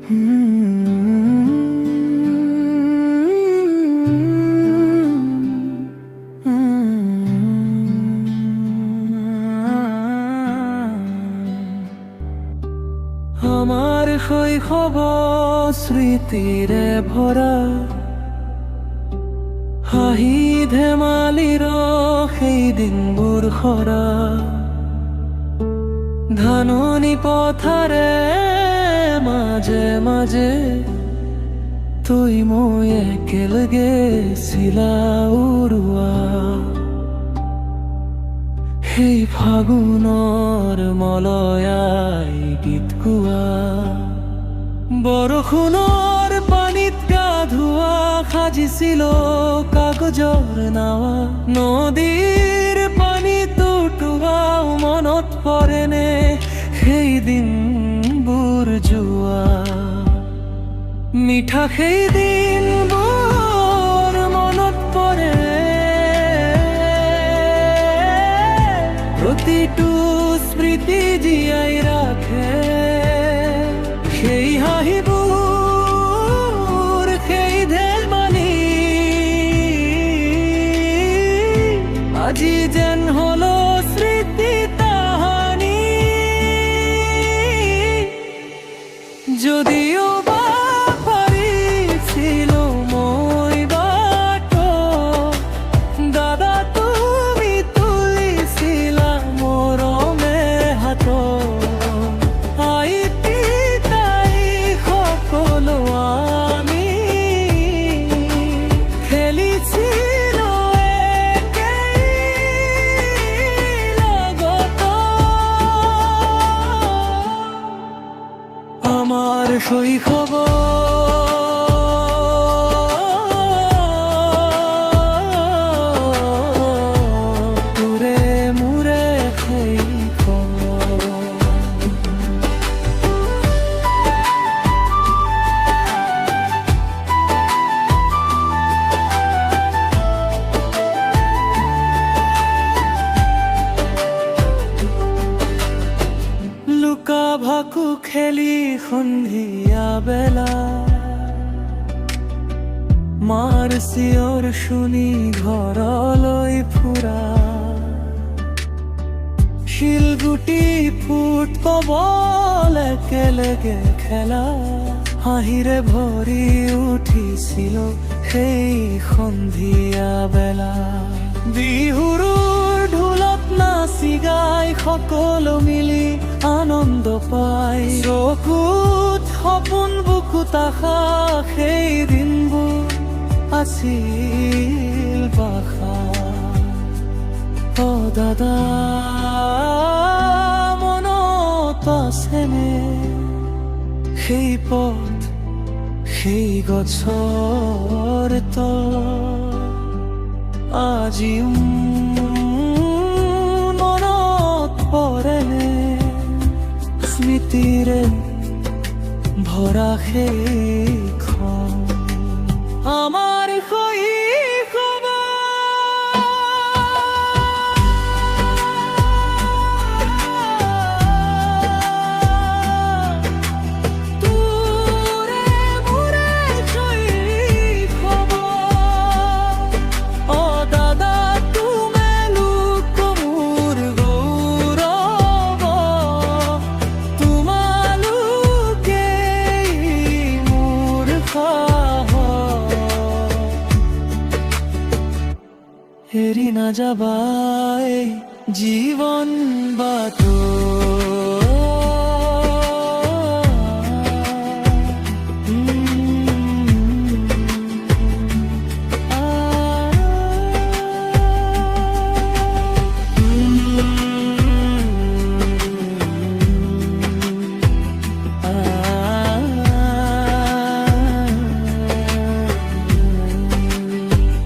আমার শৈশৱ স্মৃতিৰে ভৰা, হাঁহি ধেমালিৰ সেই দিনবোৰ সৰা, ধাননি পথাৰে মাজে মাজে তই মই একেলগে চিলা উৰুৱা, সেই ফাগুনৰ মলয়াই গীত গোৱা, বৰষুণৰ পানীত গা ধোৱা, সাজিছিল কাগজৰ নাৱা, নদীৰ পানীত উটুৱা, মনত পৰেনে সেই দিনবোৰ যোৱা, মিঠা সেই দিনবোৰ মনত পৰে, প্ৰতিটো স্মৃতি জীয়াই ৰাখে, সেই হাঁহিবোৰ সেই ধেমালি আজি যেন হলো স্মৃতি তাহানি, যদিও বা পাৰিছিলো মই বাট, দাদা তুমি তুলিছিলা মৰমে হাত, আইতি তাই সকলো আমি খেলিছিলো একেই লগত, আমার শৈশৱ তোৰে মোৰে লুকা ভাকু খেলি সন্ধিয়া বেলা, মাৰ চিঞৰ শুনি ঘৰলৈ ফুৰা, শিলগুটি ফুটবল একেলগে খেলা, হাঁহিৰে ভৰি উঠিছিল সেই সন্ধিয়া বেলা, বিহুৰ ঢোলত নাচি গাই সকলো মিলি আনন্দ পাই, চকুত সপোন বুকুত আশা, সেই দিনবোৰ আছিল বাসা, অ দাদা মনত আছেনে সেই পথ সেই গছৰ তল, আজিও মনত পৰেনে স্মৃতিৰে ভৰা সেইখন আমাৰ শৈশৱ, তোৰে মোৰে শৈশৱ, অ দাদা তুমি লোক মোৰ গৌৰৱ, তোমালোকেই মোৰ সাহস, এৰি নাযাবাই জীৱন বাট,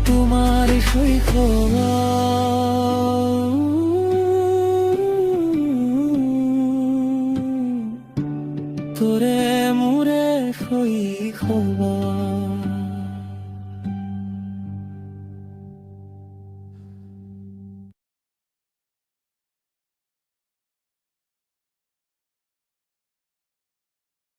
তোমাৰ শৈশৱ তোৰে মোৰে শৈশৱ।